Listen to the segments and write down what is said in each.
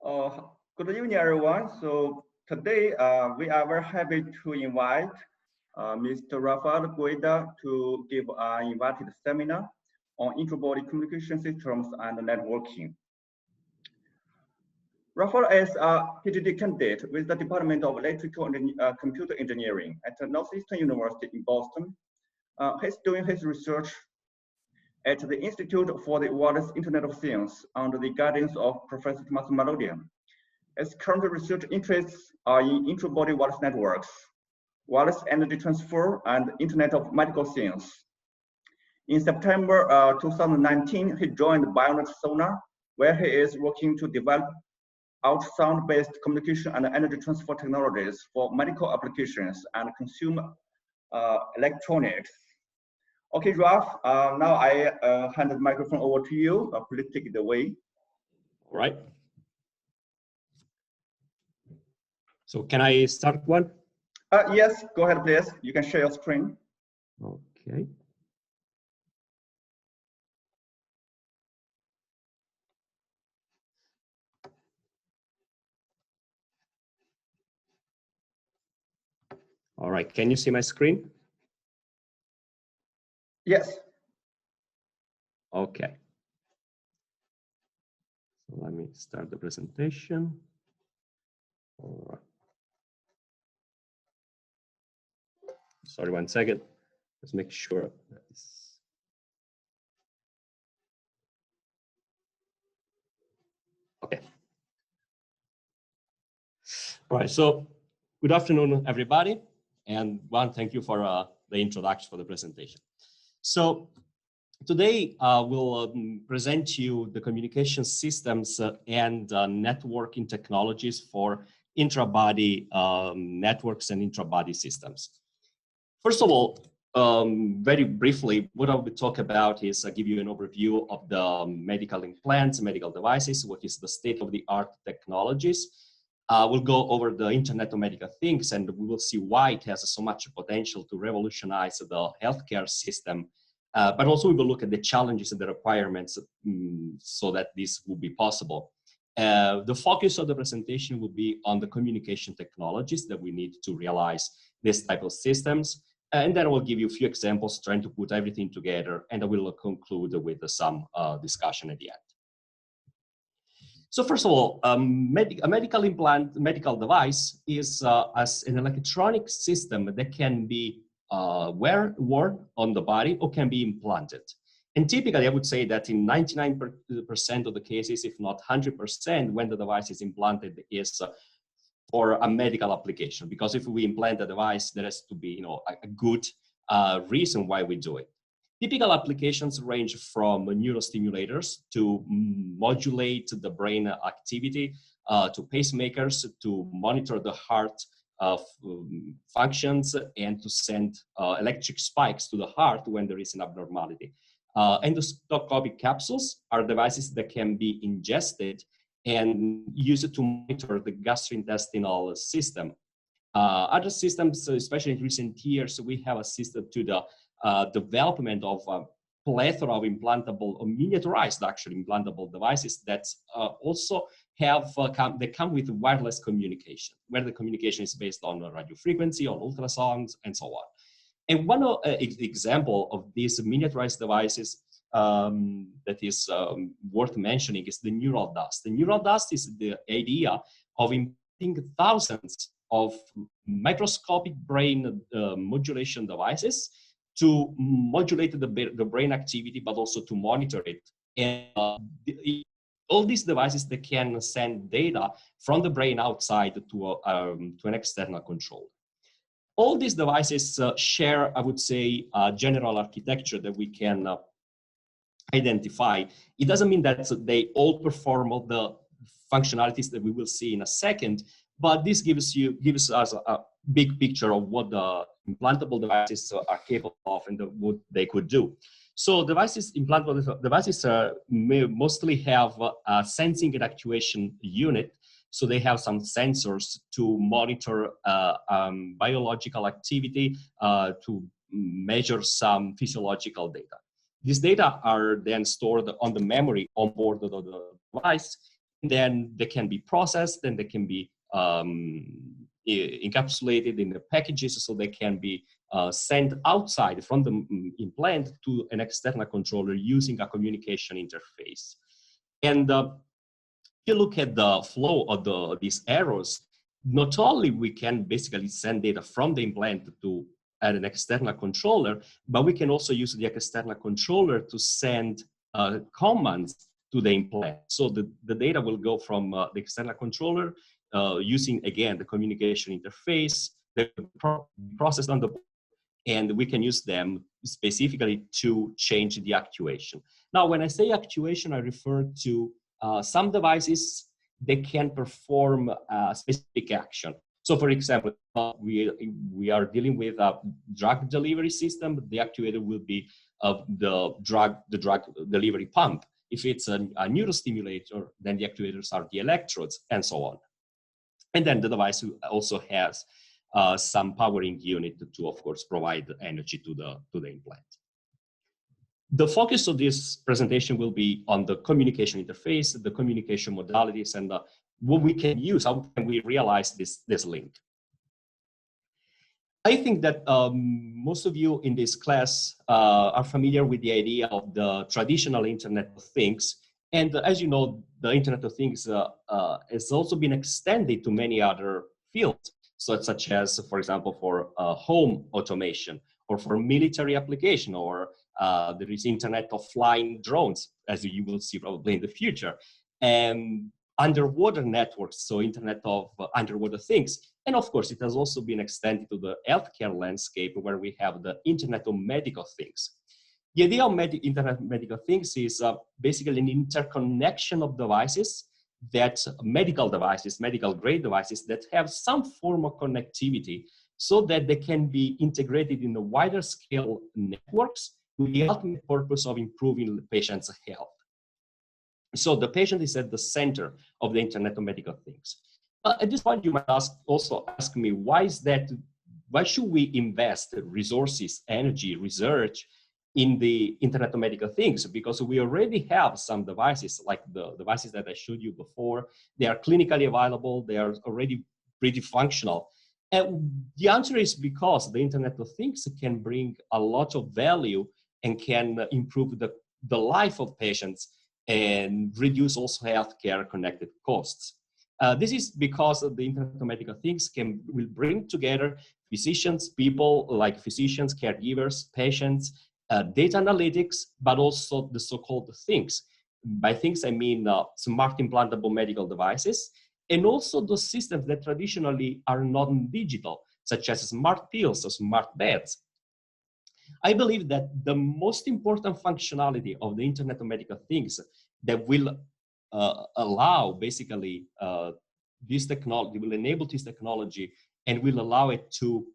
Uh, Good evening, everyone. So today we are very happy to invite Mr. Rafael Guida to give an invited seminar on intra-body communication systems and networking. Rafael is a PhD candidate with the Department of Electrical and Computer Engineering at Northeastern University in Boston. He's doing his research at the Institute for the Wireless Internet of Things under the guidance of Professor Thomas Malodian. His current research interests are in intra-body wireless networks, wireless energy transfer, and Internet of Medical Things. In September 2019, he joined Bionet Sonar, where he is working to develop ultrasound-based communication and energy transfer technologies for medical applications and consumer electronics. Okay, Ralph, now I hand the microphone over to you. Please take it away. All right. So can I start one? Yes, go ahead, please. You can share your screen. Okay. All right, can you see my screen? Yes. Okay. So let me start the presentation. All right. Sorry, 1 second. Let's make sure that this. Okay. All right, so good afternoon, everybody. And one, thank you for the introduction for the presentation. So today we'll present you the communication systems and networking technologies for intra-body networks and intra-body systems. First of all, very briefly, what I will talk about is give you an overview of the medical implants, medical devices, what is the state-of-the-art technologies. We'll go over the Internet of Medical Things, and we will see why it has so much potential to revolutionize the healthcare system. But also we will look at the challenges and the requirements so that this will be possible. The focus of the presentation will be on the communication technologies that we need to realize this type of systems. And then I will give you a few examples trying to put everything together, and I will conclude with some discussion at the end. So first of all, a medical implant, medical device is as an electronic system that can be worn on the body or can be implanted. And typically, I would say that in 99% of the cases, if not 100%, when the device is implanted is for a medical application. Because if we implant a device, there has to be a good reason why we do it. Typical applications range from neurostimulators to modulate the brain activity, to pacemakers, to monitor the heart functions, and to send electric spikes to the heart when there is an abnormality. Endoscopic capsules are devices that can be ingested and used to monitor the gastrointestinal system. Other systems, especially in recent years, we have assisted to the development of a plethora of implantable or miniaturized actually implantable devices that also have they come with wireless communication, where the communication is based on radio frequency, on ultrasongs, and so on. And one example of these miniaturized devices that is worth mentioning is the neural dust. The neural dust is the idea of implanting thousands of microscopic brain modulation devices to modulate the brain activity, but also to monitor it. And all these devices that can send data from the brain outside to an external controller. All these devices share, I would say, a general architecture that we can identify. It doesn't mean that they all perform all the functionalities that we will see in a second, but this gives us a big picture of what the implantable devices are capable of and what they could do. So implantable devices mostly have a sensing and actuation unit. So they have some sensors to monitor biological activity, to measure some physiological data. These data are then stored on the memory on board of the device, then they can be processed, and they can be encapsulated in the packages, so they can be sent outside from the implant to an external controller using a communication interface. And if you look at the flow of these arrows, not only we can basically send data from the implant to an external controller, but we can also use the external controller to send commands to the implant. So the data will go from the external controller using, again, the communication interface, the process on the board, and we can use them specifically to change the actuation. Now, when I say actuation, I refer to some devices that can perform a specific action. So, for example, we are dealing with a drug delivery system. The actuator will be the drug delivery pump. If it's a neurostimulator, then the actuators are the electrodes, and so on. And then the device also has some powering unit to, of course, provide energy to the implant. The focus of this presentation will be on the communication interface, the communication modalities, and what we can use, how can we realize this link. I think that most of you in this class are familiar with the idea of the traditional Internet of Things. And as you know, the Internet of Things has also been extended to many other fields, such as, for example, for home automation, or for military application, or there is Internet of Flying Drones, as you will see probably in the future, and underwater networks, so Internet of Underwater Things. And of course, it has also been extended to the healthcare landscape, where we have the Internet of Medical Things. The idea of Internet of Medical Things is basically an interconnection of devices, medical grade devices that have some form of connectivity, so that they can be integrated in a wider scale networks with the ultimate purpose of improving the patient's health. So the patient is at the center of the Internet of Medical Things. At this point, you might also ask me, why should we invest resources, energy, research in the Internet of Medical Things? Because we already have some devices, like the devices that I showed you before. They are clinically available. They are already pretty functional. And the answer is because the Internet of Things can bring a lot of value and can improve the life of patients and reduce also healthcare connected costs. This is because the Internet of Medical Things will bring together physicians, people like physicians, caregivers, patients, data analytics, but also the so-called things. By things, I mean smart implantable medical devices, and also those systems that traditionally are non-digital, such as smart pills or smart beds. I believe that the most important functionality of the Internet of Medical Things that will allow basically this technology, will enable this technology and will allow it to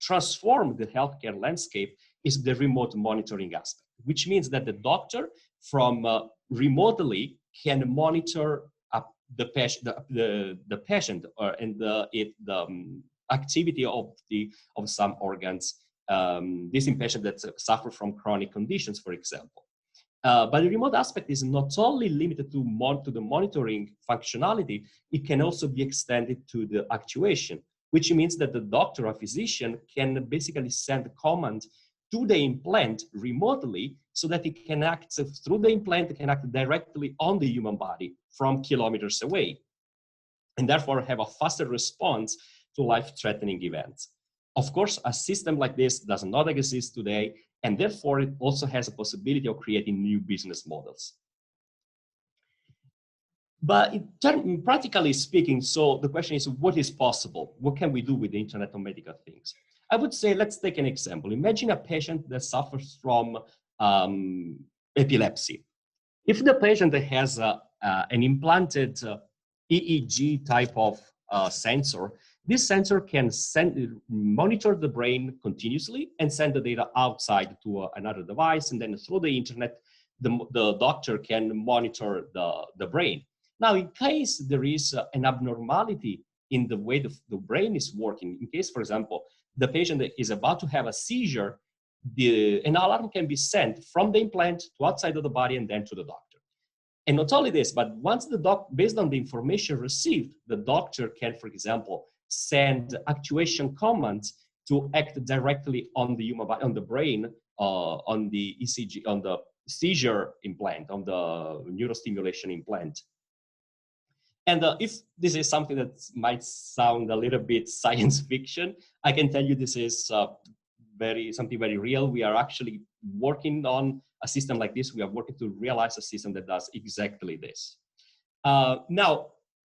transform the healthcare landscape is the remote monitoring aspect, which means that the doctor from remotely can monitor the patient and the activity of some organs. This in patients that suffer from chronic conditions, for example. But the remote aspect is not only limited to the monitoring functionality, it can also be extended to the actuation, which means that the doctor or physician can basically send a command to the implant remotely, so that it can act through the implant, it can act directly on the human body from kilometers away, and therefore have a faster response to life-threatening events. Of course, a system like this does not exist today, and therefore it also has a possibility of creating new business models. But practically speaking, so the question is, what is possible? What can we do with the Internet of Medical Things? I would say, let's take an example. Imagine a patient that suffers from epilepsy. If the patient has an implanted EEG type of sensor, this sensor can monitor the brain continuously and send the data outside to another device, and then through the internet, the doctor can monitor the brain. Now, in case there is an abnormality in the way the brain is working, in case, for example, the patient is about to have a seizure, an alarm can be sent from the implant to outside of the body and then to the doctor. And not only this, but once based on the information received, the doctor can, for example, send actuation commands to act directly on the human body, on the brain, on the ECG, on the seizure implant, on the neurostimulation implant. And if this is something that might sound a little bit science fiction, I can tell you this is something very real. We are actually working on a system like this. We are working to realize a system that does exactly this. Now,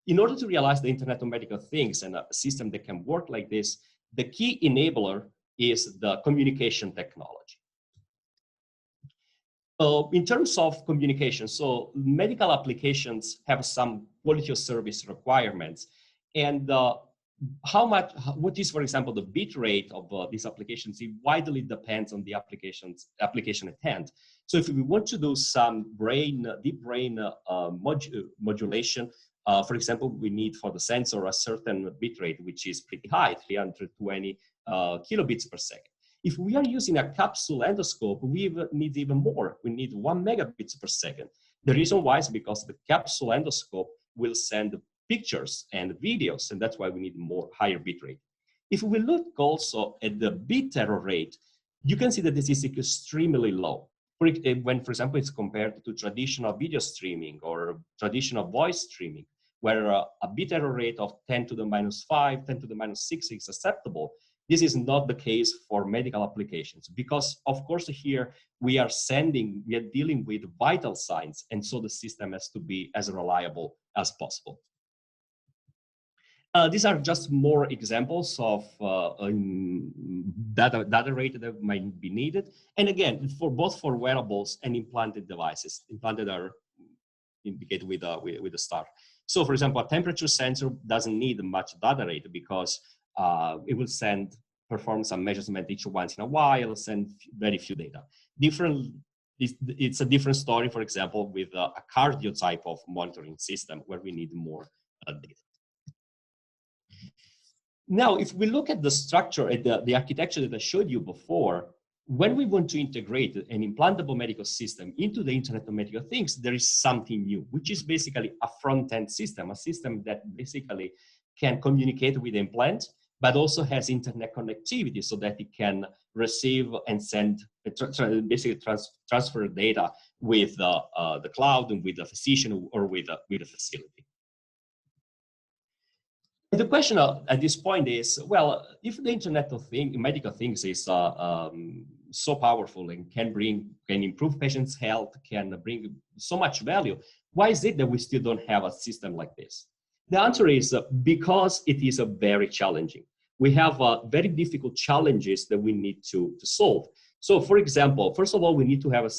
in order to realize the Internet of Medical Things and a system that can work like this, the key enabler is the communication technology. In terms of communication, so medical applications have some quality of service requirements, and what is, for example, the bit rate of these applications, it widely depends on the application at hand. So if we want to do some deep brain modulation, for example, we need for the sensor a certain bit rate, which is pretty high, 320 kilobits per second. If we are using a capsule endoscope, we need even more. We need 1 megabits per second. The reason why is because the capsule endoscope will send pictures and videos, and that's why we need higher bit rate. If we look also at the bit error rate, you can see that this is extremely low. When, for example, it's compared to traditional video streaming or traditional voice streaming, where a bit error rate of 10 to the minus 5, 10 to the minus 6 is acceptable. This is not the case for medical applications because, of course, here we are dealing with vital signs, and so the system has to be as reliable as possible. These are just more examples of data rate that might be needed. And again, both for wearables and implanted devices. Implanted are indicated with a star. So for example, a temperature sensor doesn't need much data rate because it will perform some measurement each once in a while, send very few data. It's a different story, for example, with a cardio type of monitoring system where we need more data. Now, if we look at the structure, at the architecture that I showed you before, when we want to integrate an implantable medical system into the Internet of Medical Things, there is something new, which is basically a front-end system, a system that basically can communicate with the implant, but also has internet connectivity so that it can receive and send, basically transfer data with the cloud and with the physician or with a facility. The question at this point is, well, if the Internet of Medical Things is so powerful and can improve patients' health, can bring so much value, why is it that we still don't have a system like this? The answer is because it is very challenging. We have very difficult challenges that we need to solve. So, for example, first of all, we need to have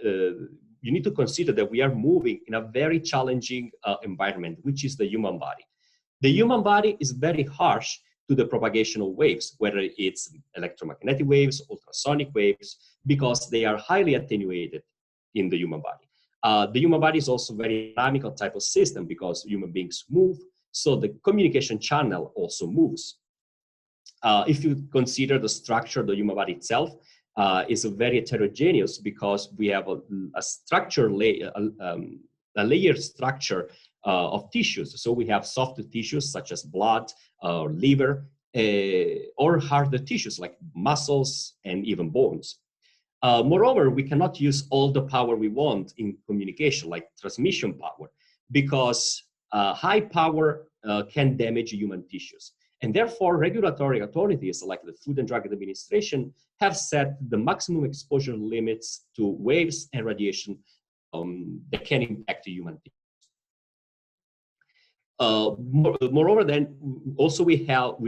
you need to consider that we are moving in a very challenging environment, which is the human body. The human body is very harsh to the propagation of waves, whether it's electromagnetic waves, ultrasonic waves, because they are highly attenuated in the human body. The human body is also a very dynamical type of system because human beings move, so the communication channel also moves. If you consider the structure of the human body itself, is very heterogeneous because we have a structure layer, a layered structure of tissues. So we have softer tissues such as blood, liver, or harder tissues like muscles and even bones. Moreover, we cannot use all the power we want in communication, like transmission power, because high power can damage human tissues. And therefore, regulatory authorities like the Food and Drug Administration have set the maximum exposure limits to waves and radiation that can impact the human tissues. Moreover, then also we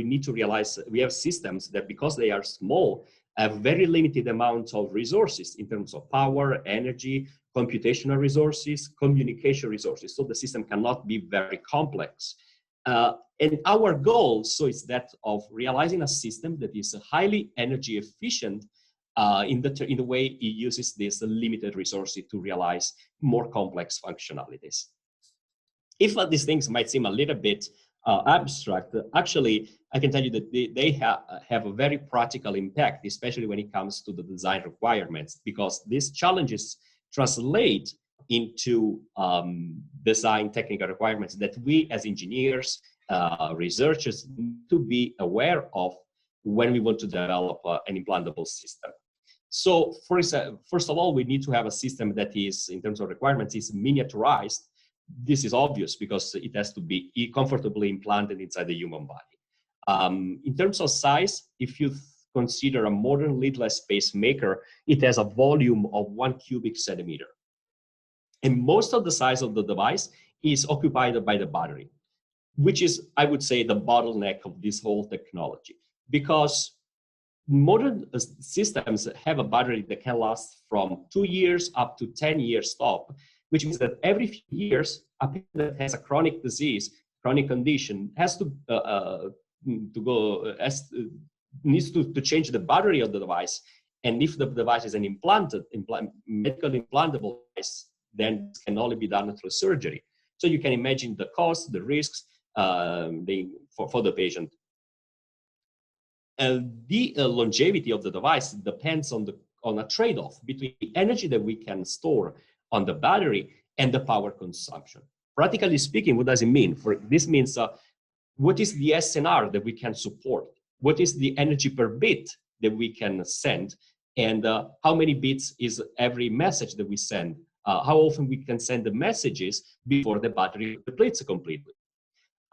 need to realize we have systems that because they are small have very limited amounts of resources in terms of power, energy, computational resources, communication resources. So the system cannot be very complex. And our goal is that of realizing a system that is highly energy efficient in the way it uses these limited resources to realize more complex functionalities. If these things might seem a little bit abstract, actually, I can tell you that they have a very practical impact, especially when it comes to the design requirements, because these challenges translate into design technical requirements that we as engineers, researchers need to be aware of when we want to develop an implantable system. So first of all, we need to have a system that is, in terms of requirements, is miniaturized. This is obvious because it has to be comfortably implanted inside the human body. In terms of size, if you consider a modern leadless pacemaker, it has a volume of 1 cubic centimeter. And most of the size of the device is occupied by the battery, which is, I would say, the bottleneck of this whole technology. Because modern systems have a battery that can last from 2 years up to 10 years top, which means that every few years, a patient that has a chronic disease, chronic condition, has to needs to change the battery of the device. And if the device is an medical implantable device, then it can only be done through surgery. So you can imagine the cost, the risks for the patient. The longevity of the device depends on a trade-off between the energy that we can store on the battery and the power consumption. Practically speaking, what does it mean? This means what is the SNR that we can support? What is the energy per bit that we can send? And how many bits is every message that we send? How often we can send the messages before the battery depletes completely?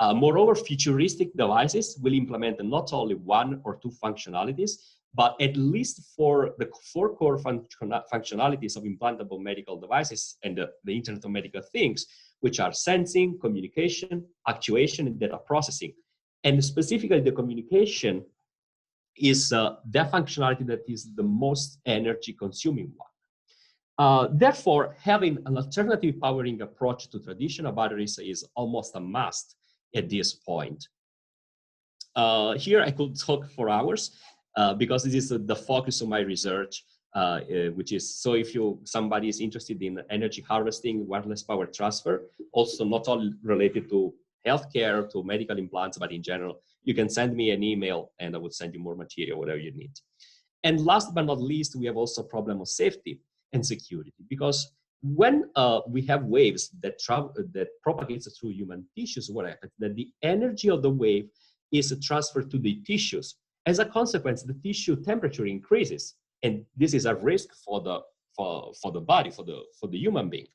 Moreover, futuristic devices will implement not only 1 or 2 functionalities, but at least for the 4 core functionalities of implantable medical devices and the Internet of Medical Things, which are sensing, communication, actuation, and data processing. And specifically, the communication is that functionality that is the most energy consuming one. Therefore, having an alternative powering approach to traditional batteries is almost a must at this point. Here I could talk for hours because this is the focus of my research, which is, so if somebody is interested in energy harvesting, wireless power transfer, also not only related to healthcare, to medical implants, but in general, you can send me an email and I would send you more material, whatever you need. And last but not least, we have also a problem of safety and security, because when we have waves that propagates through human tissues, what happens? That the energy of the wave is transferred to the tissues. As a consequence, the tissue temperature increases, and this is a risk for the body, for the human being.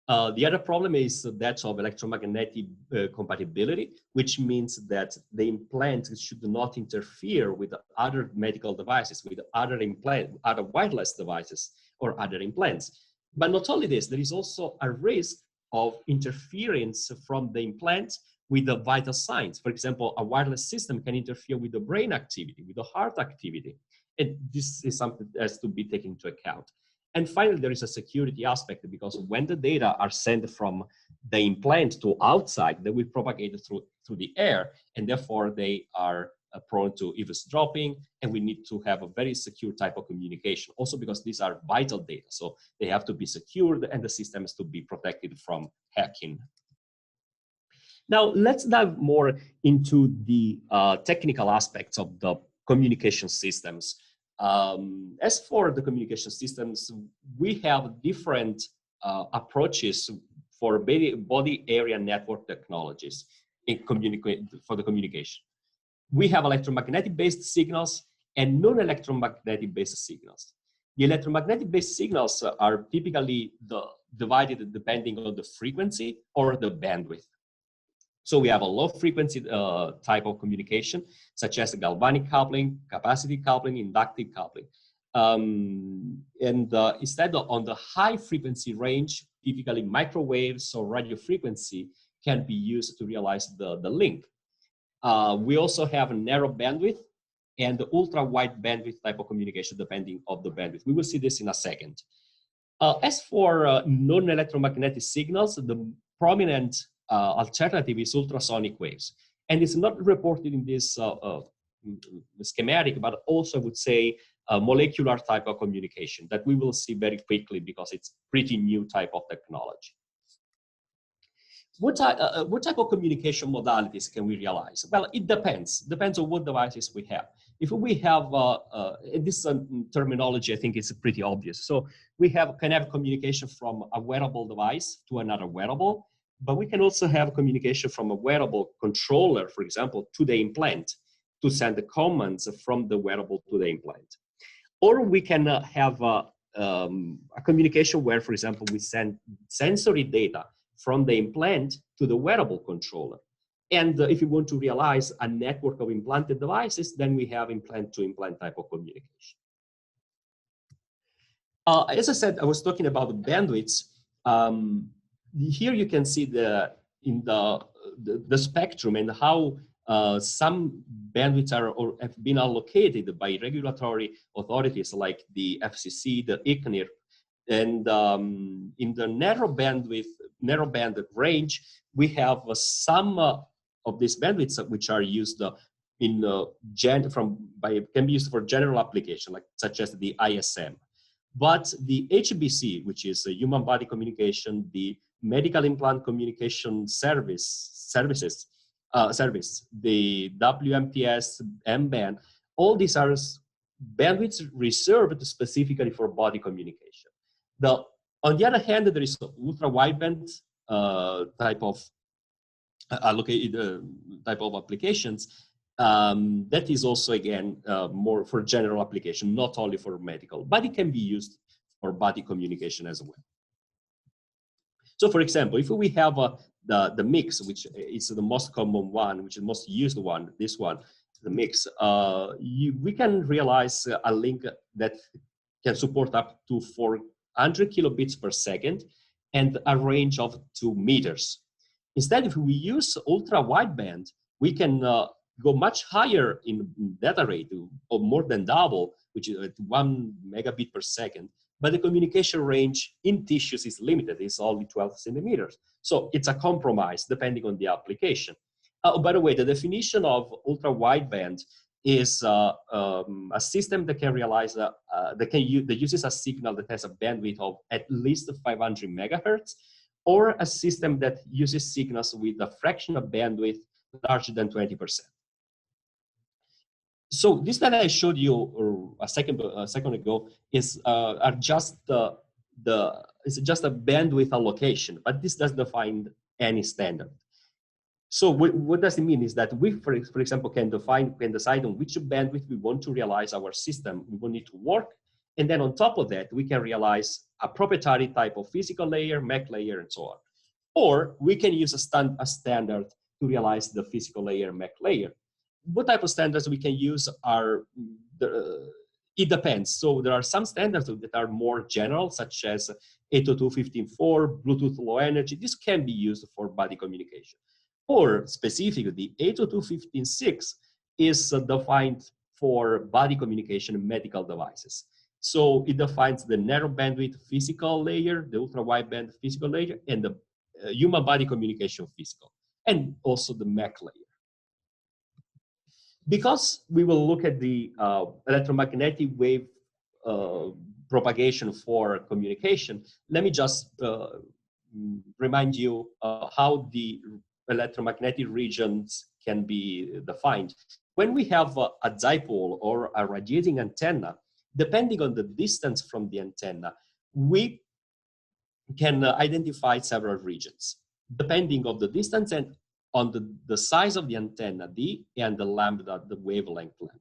The other problem is that of electromagnetic compatibility, which means that the implant should not interfere with other medical devices, with other wireless devices or other implants. But not only this, there is also a risk of interference from the implant with the vital signs. For example, a wireless system can interfere with the brain activity, with the heart activity. And this is something that has to be taken into account. And finally, there is a security aspect, because when the data are sent from the implant to outside, they will propagate through the air, and therefore they are prone to eavesdropping, and we need to have a very secure type of communication. Also because these are vital data, so they have to be secured, and the system has to be protected from hacking. Now, let's dive more into the technical aspects of the communication systems. As for the communication systems, we have different approaches for body area network technologies for the communication. We have electromagnetic-based signals and non-electromagnetic-based signals. The electromagnetic-based signals are typically divided depending on the frequency or the bandwidth. So we have a low frequency type of communication, such as galvanic coupling, capacitive coupling, inductive coupling. Instead on the high frequency range, typically microwaves or radio frequency can be used to realize the link. We also have a narrow bandwidth and the ultra wide bandwidth type of communication, depending on the bandwidth. We will see this in a second. As for non-electromagnetic signals, the prominent alternative is ultrasonic waves. And it's not reported in this schematic, but also I would say a molecular type of communication that we will see very quickly because it's pretty new type of technology. what type of communication modalities can we realize? Well, it depends on what devices we have. If we have, this terminology, I think it's pretty obvious. So we can have communication from a wearable device to another wearable, but we can also have communication from a wearable controller, for example, to the implant, to send the commands from the wearable to the implant. Or we can have a communication where, for example, we send sensory data from the implant to the wearable controller. And if you want to realize a network of implanted devices, then we have implant-to-implant type of communication. As I said, I was talking about the bandwidths. Here you can see the spectrum and how some bandwidths have been allocated by regulatory authorities like the FCC, the ICNIR, and in the narrow band range, we have some of these bandwidths which are used can be used for general application, like such as the ISM. But the HBC, which is a human body communication, the medical implant communication service, the WMTS, M-band, all these are bandwidths reserved specifically for body communication. On the other hand, there is ultra wideband type of applications that is also again more for general application, not only for medical, but it can be used for body communication as well. So, for example, if we have the mix, which is the most common one, which is the most used one, this one, the mix, we can realize a link that can support up to 400 kilobits per second and a range of 2 meters. Instead, if we use ultra wideband, we can go much higher in data rate, or more than double, which is at 1 megabit per second. But the communication range in tissues is limited. It's only 12 centimeters. So it's a compromise depending on the application. By the way, the definition of ultra wideband is a system that can realize that uses a signal that has a bandwidth of at least 500 megahertz, or a system that uses signals with a fraction of bandwidth larger than 20%. So this that I showed you a second ago is just a bandwidth allocation, but this doesn't define any standard. So what does it mean is that we, for example, can decide on which bandwidth we want to realize our system, we want it to work, and then on top of that, we can realize a proprietary type of physical layer, MAC layer, and so on. Or we can use a standard to realize the physical layer, MAC layer. What type of standards we can use it depends. So there are some standards that are more general, such as 802.15.4, Bluetooth Low Energy. This can be used for body communication. Or specifically, the 802.15.6 is defined for body communication in medical devices. So it defines the narrow bandwidth physical layer, the ultra wideband physical layer, and the human body communication physical, and also the MAC layer. Because we will look at the electromagnetic wave propagation for communication, let me just remind you how the electromagnetic regions can be defined. When we have a dipole or a radiating antenna, depending on the distance from the antenna, we can identify several regions, depending on the distance and on the size of the antenna, D, and the lambda, the wavelength lambda.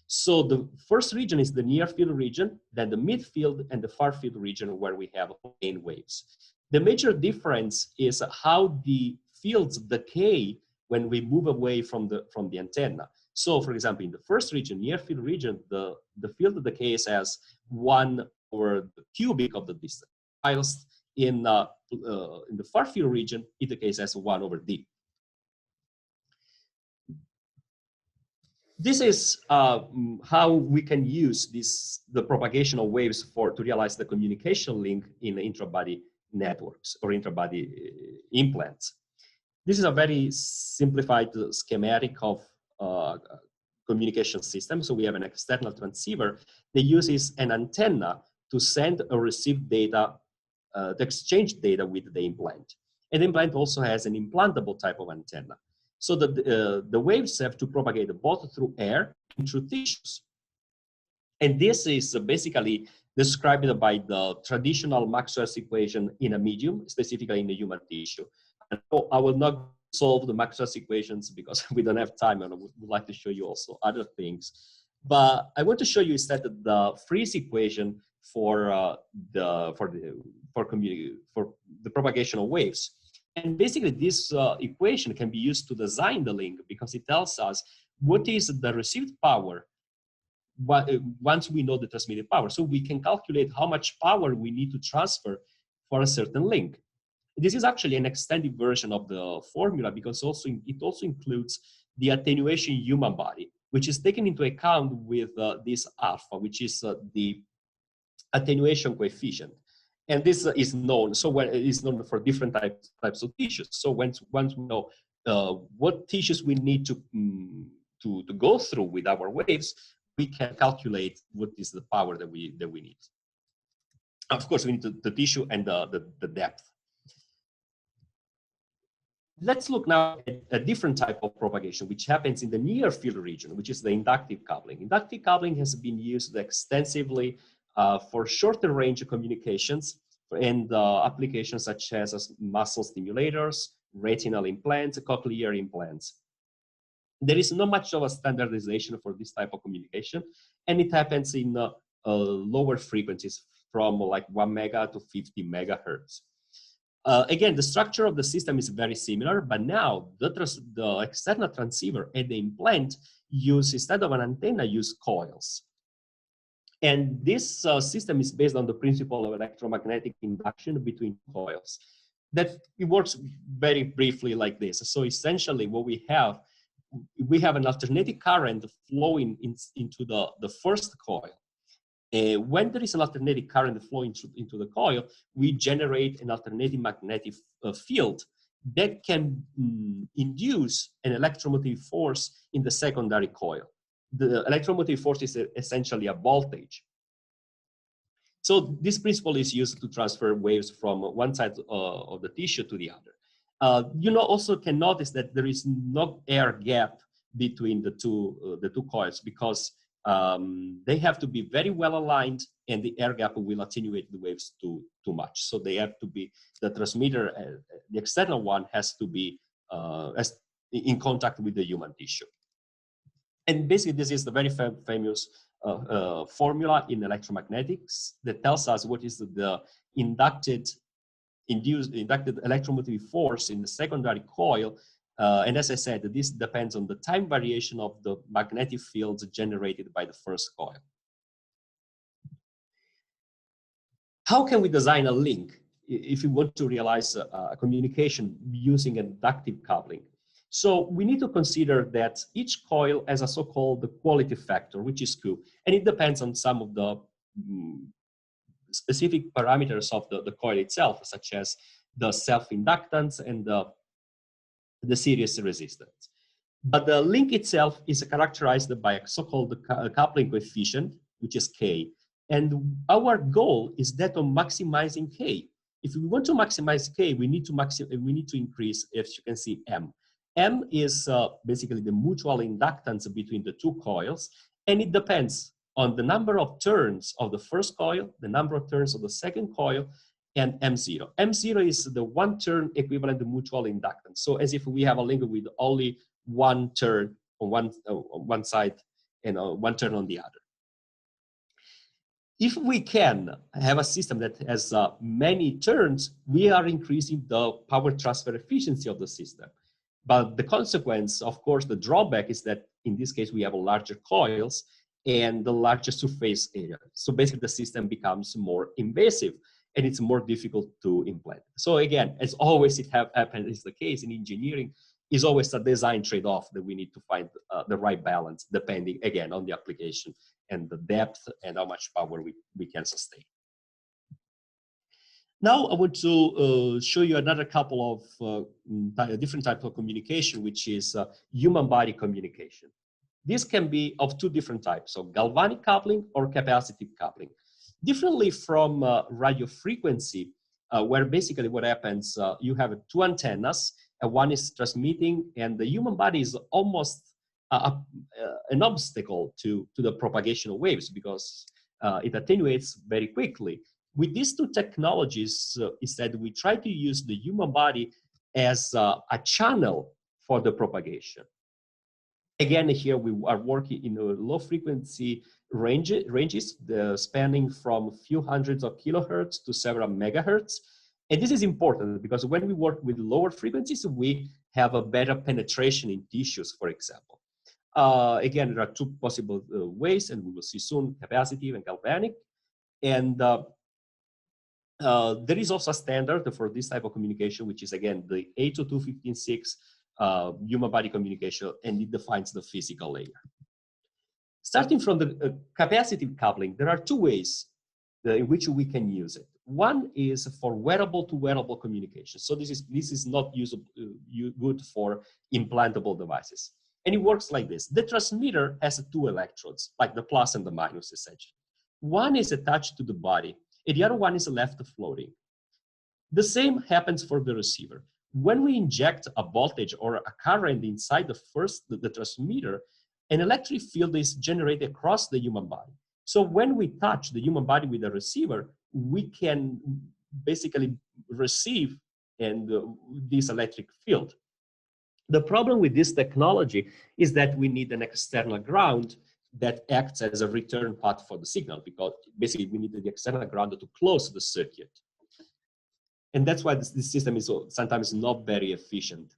So the first region is the near field region, then the mid field and the far field region where we have plane waves. The major difference is how the fields decay when we move away from the antenna. So for example, in the first region, near field region, the field decays as 1 over the cubic of the distance, whilst in the far field region, it decays as 1 over D. This is how we can use the propagation of waves to realize the communication link in intra-body networks or intra-body implants. This is a very simplified schematic of communication system. So we have an external transceiver that uses an antenna to send or receive data, to exchange data with the implant. And the implant also has an implantable type of antenna. So that the waves have to propagate both through air and through tissues. And this is basically described by the traditional Maxwell's equation in a medium, specifically in the human tissue. And I will not solve the Maxwell's equations because we don't have time, and I would like to show you also other things. But I want to show you instead the Friese equation for the propagation of waves. And basically, this equation can be used to design the link because it tells us what is the received power once we know the transmitted power. So we can calculate how much power we need to transfer for a certain link. This is actually an extended version of the formula because it also includes the attenuation human body, which is taken into account with this alpha, which is the attenuation coefficient. And this is known, so when it is known for different types of tissues. So once we know what tissues we need to go through with our waves, we can calculate what is the power that we need. Of course, we need the tissue and the depth. Let's look now at a different type of propagation, which happens in the near field region, which is the inductive coupling. Inductive coupling has been used extensively for shorter range communications and applications such as muscle stimulators, retinal implants, cochlear implants. There is not much of a standardization for this type of communication, and it happens in lower frequencies from like 1 mega to 50 megahertz. Again, the structure of the system is very similar, but now the external transceiver and the implant use, instead of an antenna, use coils. And this system is based on the principle of electromagnetic induction between coils. That it works very briefly like this. So essentially what we have an alternating current flowing into the first coil. When there is an alternating current flowing into the coil, we generate an alternating magnetic field that can induce an electromotive force in the secondary coil. The electromotive force is essentially a voltage. So this principle is used to transfer waves from one side of the tissue to the other. You also can notice that there is no air gap between the two coils because they have to be very well aligned, and the air gap will attenuate the waves too much. So they have to be, the transmitter, the external one has to be in contact with the human tissue. And basically, this is the very famous formula in electromagnetics that tells us what is the inducted electromotive force in the secondary coil. And as I said, this depends on the time variation of the magnetic fields generated by the first coil. How can we design a link if we want to realize a communication using inductive coupling? So we need to consider that each coil has a so-called quality factor, which is Q, and it depends on some of the specific parameters of the coil itself, such as the self-inductance and the series resistance. But the link itself is characterized by a so-called coupling coefficient, which is K. And our goal is that of maximizing K. If we want to maximize K, we need to increase, as you can see, M. M is basically the mutual inductance between the two coils, and it depends on the number of turns of the first coil, the number of turns of the second coil, and M0. M0 is the one turn equivalent mutual inductance. So as if we have a link with only one turn on one side and one turn on the other. If we can have a system that has many turns, we are increasing the power transfer efficiency of the system. But the consequence, of course, the drawback is that in this case, we have larger coils and the larger surface area. So basically the system becomes more invasive and it's more difficult to implant. So again, as always it happens is the case in engineering, is always a design trade-off that we need to find the right balance depending again on the application and the depth and how much power we can sustain. Now I want to show you another couple of different types of communication, which is human body communication. This can be of two different types, so galvanic coupling or capacitive coupling. Differently from radio frequency, where basically what happens, you have two antennas, and one is transmitting, and the human body is almost an obstacle to the propagation of waves because it attenuates very quickly. With these two technologies, instead, we try to use the human body as a channel for the propagation. Again, here we are working in a low frequency ranges, spanning from a few hundreds of kilohertz to several megahertz. And this is important because when we work with lower frequencies, we have a better penetration in tissues, for example. Again, there are two possible ways, and we will see soon, capacitive and galvanic. And there is also a standard for this type of communication, which is, again, the 802.15.6 human body communication, and it defines the physical layer. Starting from the capacitive coupling, there are two ways in which we can use it. One is for wearable to wearable communication. So this is not good for implantable devices. And it works like this. The transmitter has two electrodes, like the plus and the minus, essentially. One is attached to the body, and the other one is left floating. The same happens for the receiver. When we inject a voltage or a current inside the transmitter, an electric field is generated across the human body. So when we touch the human body with the receiver, we can basically receive this electric field. The problem with this technology is that we need an external ground that acts as a return path for the signal, because basically we need the external ground to close the circuit. And that's why this system is sometimes not very efficient.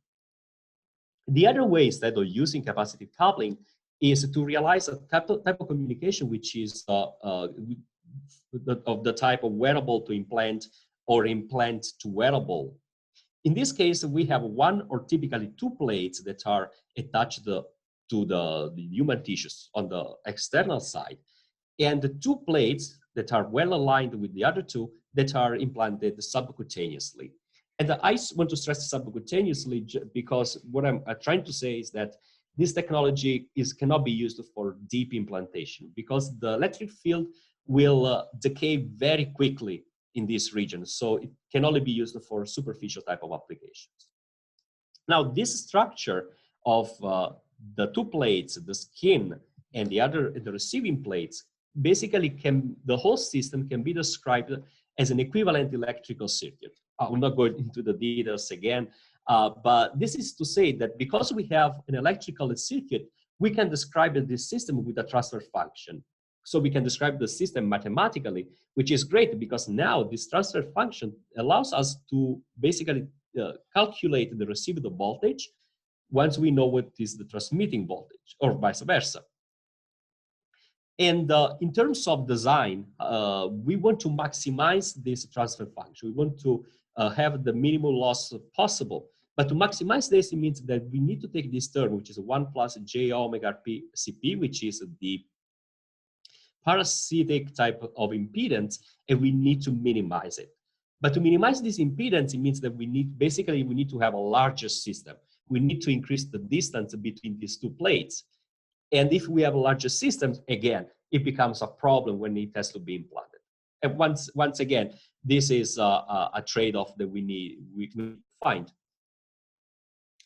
The other way, instead of using capacitive coupling, is to realize a type of communication which is of the type of wearable to implant or implant to wearable. In this case, we have one or typically two plates that are attached to the human tissues on the external side, and the two plates that are well aligned with the other two that are implanted subcutaneously. And I want to stress subcutaneously because what I'm trying to say is that this technology cannot be used for deep implantation because the electric field will decay very quickly in this region. So it can only be used for superficial type of applications. Now, this structure of the two plates, the skin and the receiving plates, basically the whole system can be described as an equivalent electrical circuit. I will not go into the details again, but this is to say that because we have an electrical circuit, we can describe this system with a transfer function. So we can describe the system mathematically, which is great because now this transfer function allows us to basically calculate the received voltage once we know what is the transmitting voltage, or vice versa. And in terms of design, we want to maximize this transfer function. We want to have the minimum loss possible. But to maximize this, it means that we need to take this term, which is 1 plus j omega p Cp, which is the parasitic type of impedance, and we need to minimize it. But to minimize this impedance, it means that we need to have a larger system. We need to increase the distance between these two plates. And if we have a larger system, again, it becomes a problem when it has to be implanted. And once again, this is a trade-off that we find.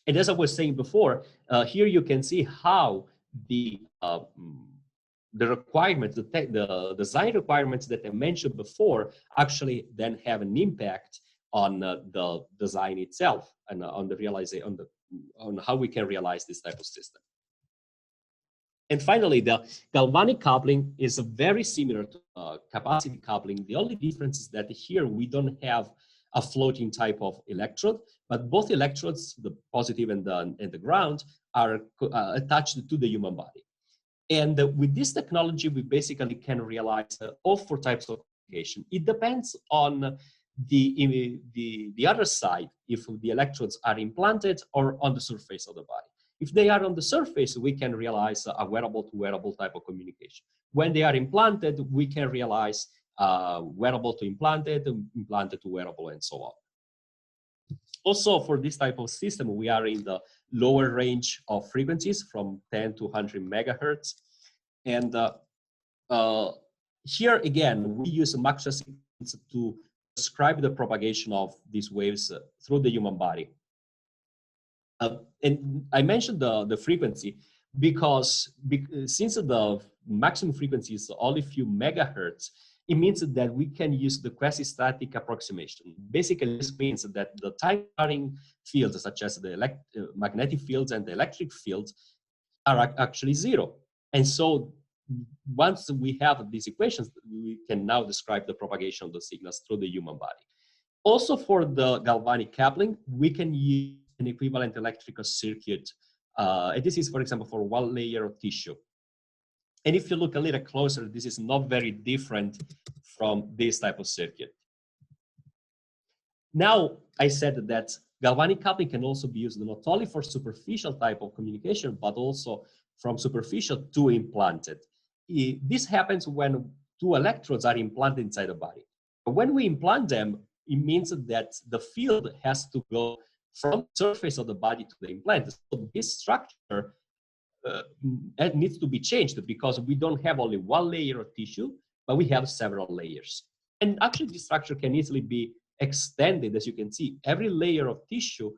And as I was saying before, here you can see how the requirements, the design requirements that I mentioned before actually then have an impact on the design itself and on the realization, on how we can realize this type of system. And finally, the galvanic coupling is very similar to capacitive coupling. The only difference is that here we don't have a floating type of electrode, but both electrodes, the positive and the ground, are attached to the human body. And with this technology, we basically can realize all four types of communication. It depends on the other side, if the electrodes are implanted or on the surface of the body. If they are on the surface, we can realize a wearable to wearable type of communication. When they are implanted, we can realize wearable to implanted to wearable, and so on. Also, for this type of system, we are in the lower range of frequencies from 10 to 100 megahertz. And here again, we use a maximum sequence to describe the propagation of these waves through the human body. And I mentioned the frequency because since the maximum frequency is only a few megahertz, it means that we can use the quasi-static approximation. Basically, this means that the time-varying fields, such as the magnetic fields and the electric fields, are actually zero. And so once we have these equations, we can now describe the propagation of the signals through the human body. Also for the galvanic coupling, we can use an equivalent electrical circuit. And this is, for example, for one layer of tissue. And if you look a little closer, this is not very different from this type of circuit. Now, I said that galvanic coupling can also be used not only for superficial type of communication, but also from superficial to implanted. This happens when two electrodes are implanted inside the body. But when we implant them, it means that the field has to go from the surface of the body to the implant. So this structure needs to be changed because we don't have only one layer of tissue, but we have several layers. And actually, this structure can easily be extended. As you can see, every layer of tissue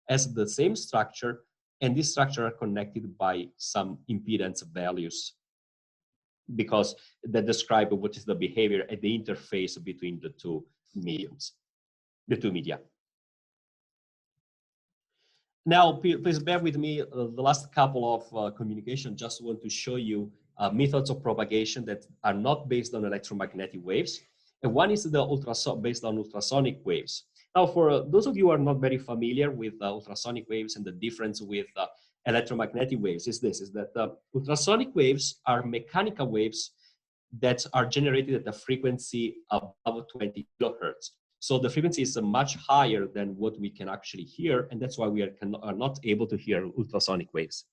has the same structure, and this structure are connected by some impedance values because that describe what is the behavior at the interface between the two mediums, the two media. Now, please bear with me. The last couple of communication, just want to show you methods of propagation that are not based on electromagnetic waves. And one is the based on ultrasonic waves. Now, for those of you who are not very familiar with ultrasonic waves and the difference with electromagnetic waves, is that ultrasonic waves are mechanical waves that are generated at a frequency above 20 kilohertz. So the frequency is much higher than what we can actually hear, and that's why we are not able to hear ultrasonic waves.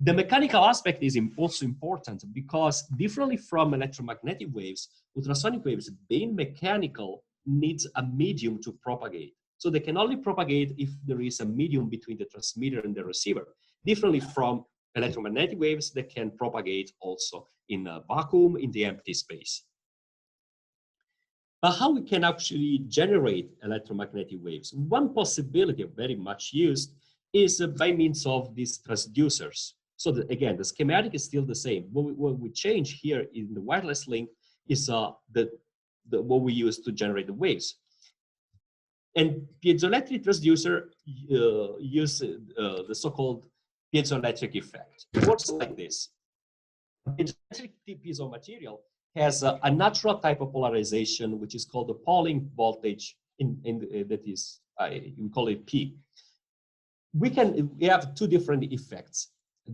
The mechanical aspect is also important because differently from electromagnetic waves, ultrasonic waves, being mechanical, needs a medium to propagate. So they can only propagate if there is a medium between the transmitter and the receiver, differently from electromagnetic waves that can propagate also in a vacuum in the empty space. But how we can actually generate electromagnetic waves? One possibility, very much used, is by means of these transducers. So again, the schematic is still the same. What we change here in the wireless link is what we use to generate the waves. And piezoelectric transducer use the so-called piezoelectric effect. It works like this. Piezoelectric piezo material has a natural type of polarization, which is called the Pauling voltage. That is, we call it P. We have two different effects.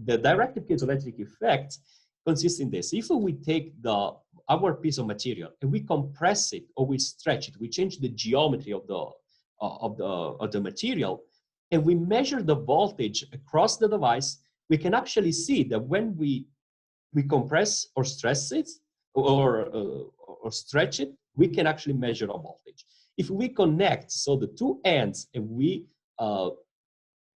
The direct piezoelectric effect consists in this: if we take our piece of material and we compress it or we stretch it, we change the geometry of the material, and we measure the voltage across the device, we can actually see that when we compress or stress it, or stretch it, we can actually measure a voltage. If we connect, so the two ends, and we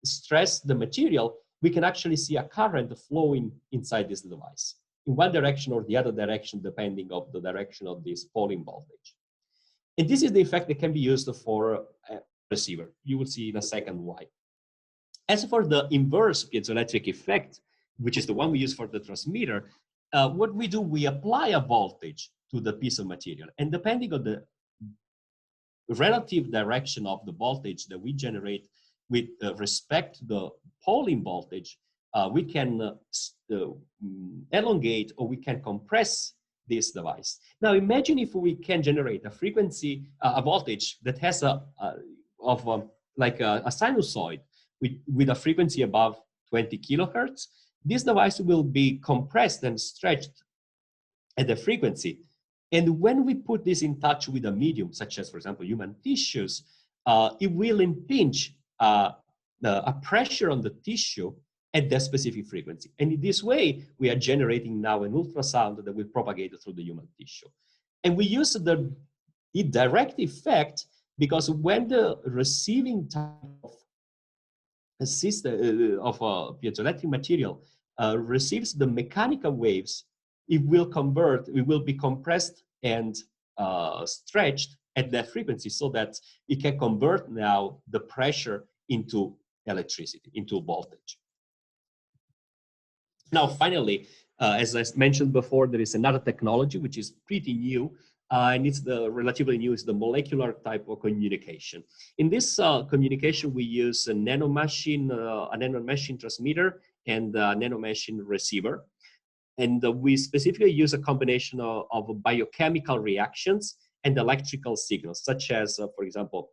stress the material, we can actually see a current flowing inside this device in one direction or the other direction, depending on the direction of this Pauling voltage. And this is the effect that can be used for a receiver. You will see in a second why. As for the inverse piezoelectric effect, which is the one we use for the transmitter, what we do, we apply a voltage to the piece of material, and depending on the relative direction of the voltage that we generate with respect to the Pauling voltage, we can elongate or we can compress this device. Now imagine if we can generate a frequency, a voltage that has like a sinusoid with a frequency above 20 kilohertz. This device will be compressed and stretched at the frequency. And when we put this in touch with a medium, such as, for example, human tissues, it will impinge a pressure on the tissue at that specific frequency. And in this way, we are generating now an ultrasound that will propagate through the human tissue. And we use the direct effect because when the receiving type of a system of a piezoelectric material receives the mechanical waves, it will be compressed and stretched at that frequency so that it can convert now the pressure into electricity, into voltage. Now, finally, as I mentioned before, there is another technology which is pretty new, and it's relatively new, is the molecular type of communication. In this communication, we use a nanomachine transmitter and a nanomachine receiver. And we specifically use a combination of biochemical reactions and electrical signals, such as, for example,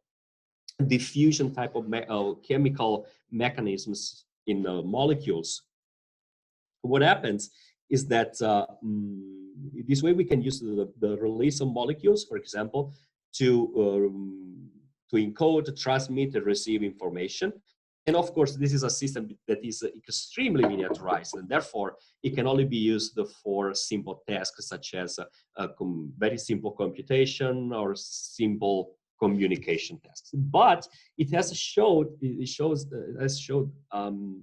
diffusion type of chemical mechanisms in molecules. What happens is that this way we can use the release of molecules, for example, to encode, transmit, and receive information. And of course, this is a system that is extremely miniaturized, and therefore it can only be used for simple tasks such as very simple computation or simple communication tasks. But it has showed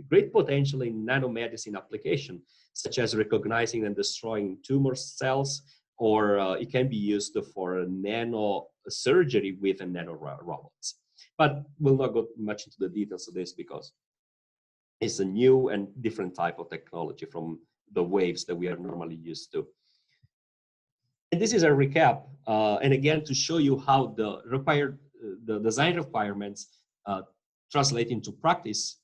great potential in nanomedicine application, such as recognizing and destroying tumor cells, or it can be used for nano surgery with nano robots. But we'll not go much into the details of this because it's a new and different type of technology from the waves that we are normally used to. And this is a recap, and again, to show you how the design requirements translate into practice.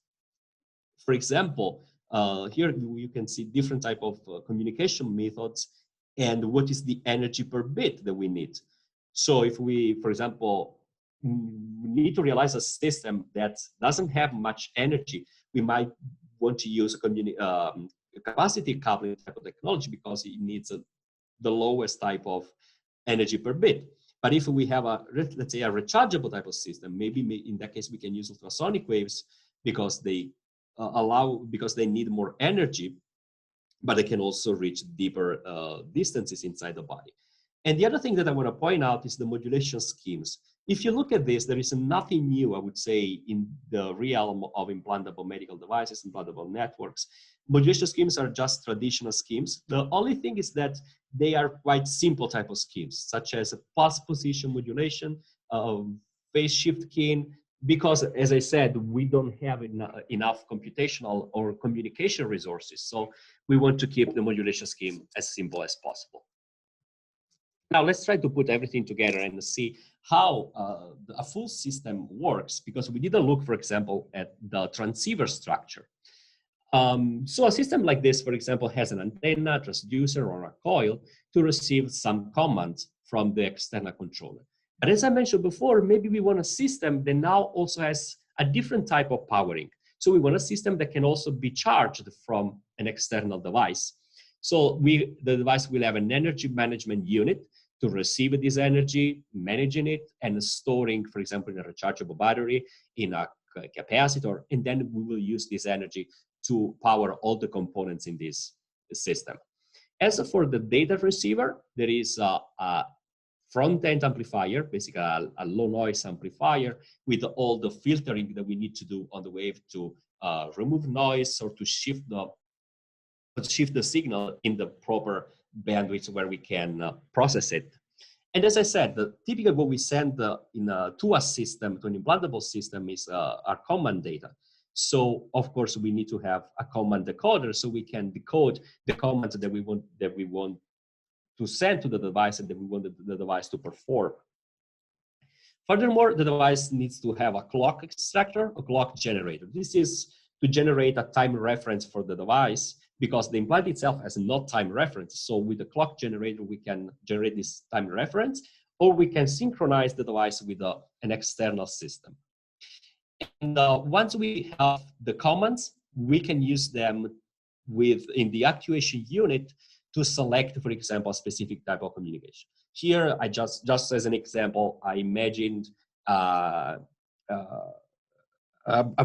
For example, here you can see different type of communication methods and what is the energy per bit that we need. So if we, for example, need to realize a system that doesn't have much energy, we might want to use a capacity coupling type of technology because it needs the lowest type of energy per bit. But if we have let's say a rechargeable type of system, maybe in that case we can use ultrasonic waves because they because they need more energy, but they can also reach deeper distances inside the body. And the other thing that I want to point out is the modulation schemes. If you look at this, there is nothing new, I would say, in the realm of implantable medical devices, implantable networks. Modulation schemes are just traditional schemes. The only thing is that they are quite simple type of schemes, such as a pulse position modulation, phase shift keying, because, as I said, we don't have enough computational or communication resources. So we want to keep the modulation scheme as simple as possible. Now let's try to put everything together and see how a full system works, because we didn't look, for example, at the transceiver structure. So a system like this, for example, has an antenna, transducer, or a coil to receive some commands from the external controller. But as I mentioned before, maybe we want a system that now also has a different type of powering. So we want a system that can also be charged from an external device. So the device will have an energy management unit to receive this energy, managing it, and storing, for example, in a rechargeable battery, in a capacitor, and then we will use this energy to power all the components in this system. As for the data receiver, there is a front-end amplifier, basically a low noise amplifier with all the filtering that we need to do on the wave to remove noise or to shift the signal in the proper bandwidth where we can process it. And as I said, typically what we send to a system, to an implantable system, is our command data. So of course we need to have a command decoder so we can decode the commands that we want to send to the device and that we want the device to perform. Furthermore, the device needs to have a clock extractor, a clock generator. This is to generate a time reference for the device, because the implant itself has no time reference. So with the clock generator, we can generate this time reference, or we can synchronize the device with an external system. And once we have the commands, we can use them in the actuation unit to select, for example, a specific type of communication. Here, I just as an example, I imagined a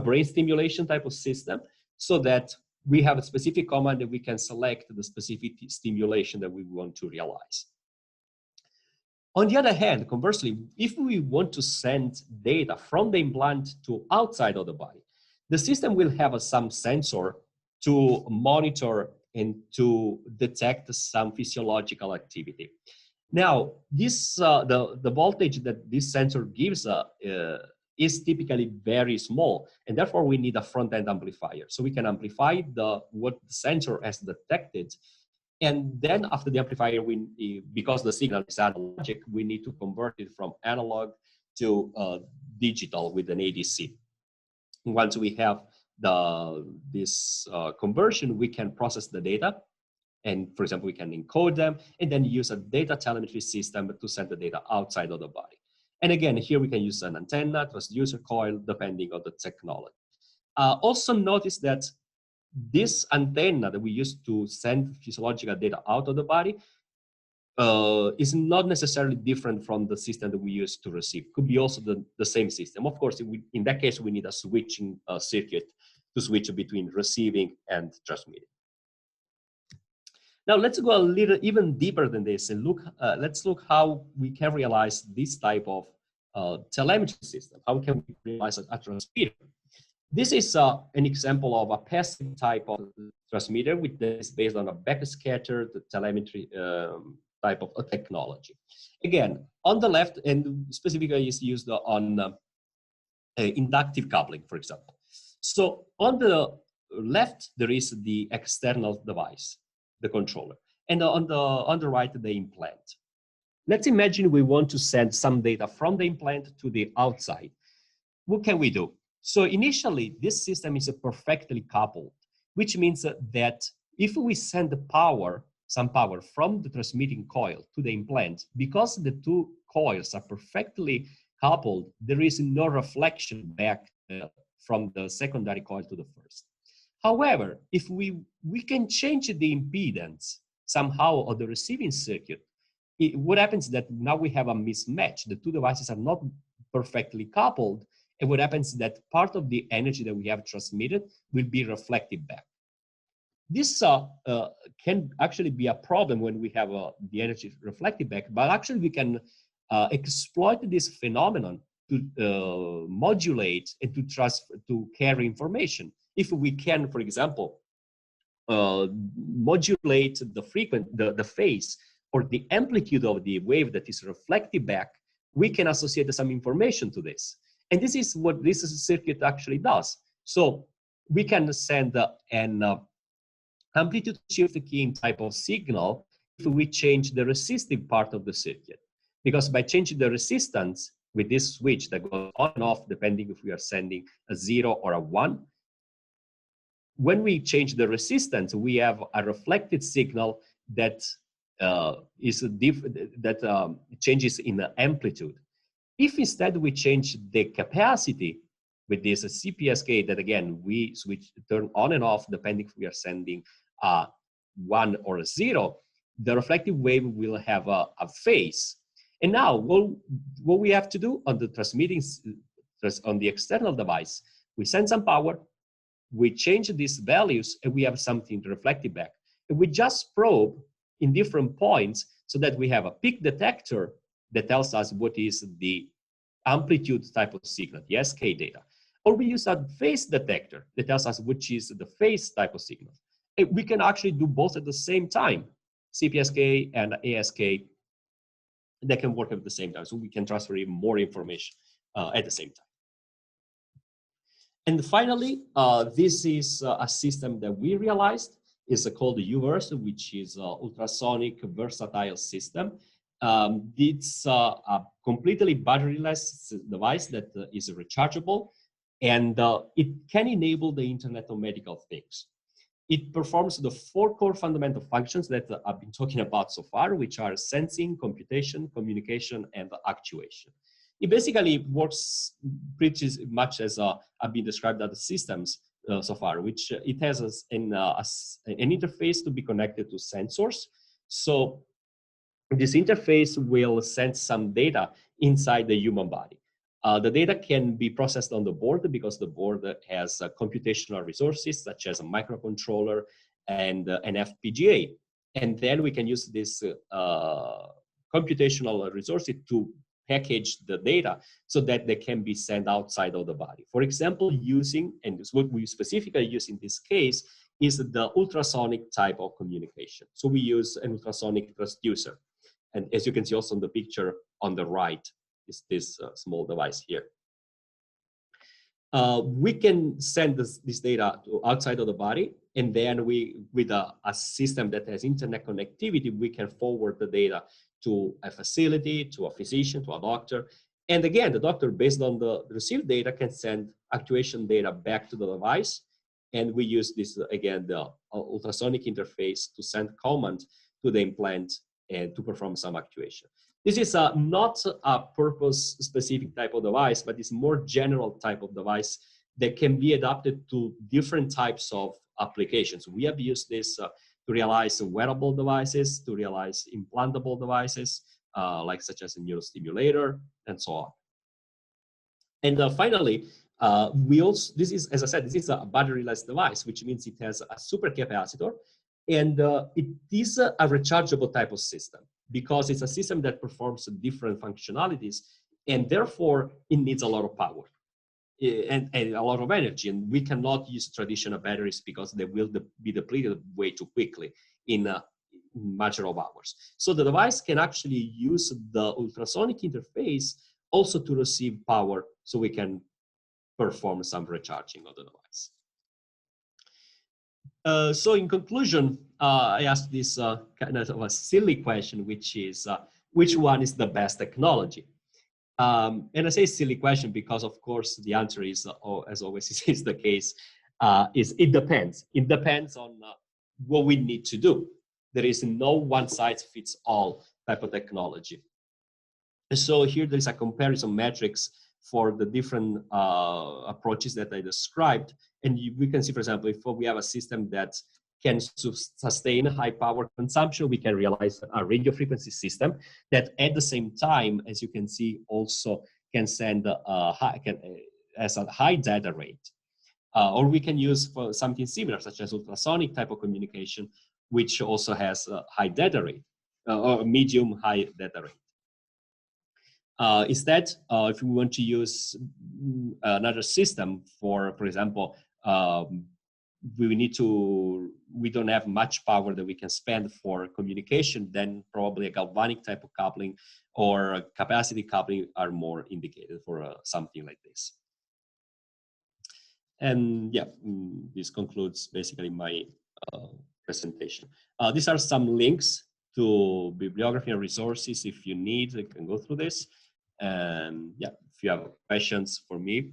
brain stimulation type of system, so that we have a specific command that we can select the specific stimulation that we want to realize. On the other hand, conversely, if we want to send data from the implant to outside of the body, the system will have some sensor to monitor and to detect some physiological activity. Now, this the voltage that this sensor gives is typically very small, and therefore we need a front-end amplifier. So we can amplify what the sensor has detected, and then after the amplifier, because the signal is analogic, we need to convert it from analog to digital with an ADC. Once we have this conversion, we can process the data. And for example, we can encode them and then use a data telemetry system to send the data outside of the body. And again, here we can use an antenna, transducer coil, depending on the technology. Also notice that this antenna that we use to send physiological data out of the body is not necessarily different from the system that we use to receive. Could be also the same system. Of course, in that case, we need a switching circuit to switch between receiving and transmitting. Now let's go a little even deeper than this and let's look how we can realize this type of telemetry system. How can we realize a transmitter? This is an example of a passive type of transmitter, which is based on a backscattered telemetry type of technology. Again, on the left, and specifically is used on inductive coupling, for example. So on the left, there is the external device, the controller, and on the right, the implant. Let's imagine we want to send some data from the implant to the outside. What can we do? So initially, this system is perfectly coupled, which means that if we send some power from the transmitting coil to the implant, because the two coils are perfectly coupled, there is no reflection back from the secondary coil to the first. However, if we can change the impedance somehow of the receiving circuit, what happens is that now we have a mismatch. The two devices are not perfectly coupled, and what happens is that part of the energy that we have transmitted will be reflected back. This can actually be a problem when we have the energy reflected back, but actually we can exploit this phenomenon to modulate and to carry information. If we can, for example, modulate the phase or the amplitude of the wave that is reflected back, we can associate some information to this. And this is what this circuit actually does. So we can send an amplitude shift keying type of signal if we change the resistive part of the circuit. Because by changing the resistance with this switch that goes on and off, depending if we are sending a 0 or a 1, when we change the resistance, we have a reflected signal that changes in the amplitude. If instead we change the capacity with this CPSK, that again, we turn on and off depending if we are sending a 1 or a 0, the reflective wave will have a phase. And now what we have to do on the transmitting, on the external device, we send some power, we change these values, and we have something reflected back. And we just probe in different points so that we have a peak detector that tells us what is the amplitude type of signal, the SK data. Or we use a phase detector that tells us which is the phase type of signal. And we can actually do both at the same time, CPSK and ASK, that can work at the same time. So we can transfer even more information at the same time. And finally, this is a system that we realized is called the UVerse, which is an ultrasonic versatile system. It's a completely batteryless device that is rechargeable, and it can enable the Internet of Medical Things. It performs the 4 core fundamental functions that I've been talking about so far, which are sensing, computation, communication, and actuation. It basically works pretty much as I've been described other systems so far, which it has an interface to be connected to sensors. So this interface will send some data inside the human body. The data can be processed on the board because the board has computational resources such as a microcontroller and an FPGA. And then we can use this computational resources to package the data so that they can be sent outside of the body. For example, and what we specifically use in this case is the ultrasonic type of communication. So we use an ultrasonic transducer. And as you can see also in the picture on the right is this small device here. We can send this data to outside of the body, and then with a system that has internet connectivity, we can forward the data to a facility, to a physician, to a doctor. And again, the doctor, based on the received data, can send actuation data back to the device. And we use this, again, the ultrasonic interface to send command to the implant and to perform some actuation. This is not a purpose-specific type of device, but it's more general type of device that can be adapted to different types of applications. We have used this to realize wearable devices, to realize implantable devices, like such as a neurostimulator, and so on. And finally, this is, as I said, this is a batteryless device, which means it has a supercapacitor, and it is a rechargeable type of system, because it's a system that performs different functionalities, and therefore it needs a lot of power and a lot of energy. And we cannot use traditional batteries because they will be depleted way too quickly in a matter of hours. So the device can actually use the ultrasonic interface also to receive power, so we can perform some recharging of the device. So in conclusion, I asked this kind of a silly question, which is, which one is the best technology? And I say silly question because, of course, the answer is, as always is the case, is it depends. It depends on what we need to do. There is no one-size-fits-all type of technology. So here there is a comparison matrix for the different approaches that I described. And we can see, for example, if we have a system that can sustain high power consumption, we can realize a radio frequency system that at the same time, as you can see, also can send as a high data rate. Or we can use for something similar, such as ultrasonic type of communication, which also has a high data rate, or medium high data rate. Instead, if we want to use another system for example, we don't have much power that we can spend for communication, then probably a galvanic type of coupling or capacity coupling are more indicated for something like this. And yeah, this concludes basically my presentation. These are some links to bibliography and resources. If you need, you can go through this. And yeah, if you have questions for me,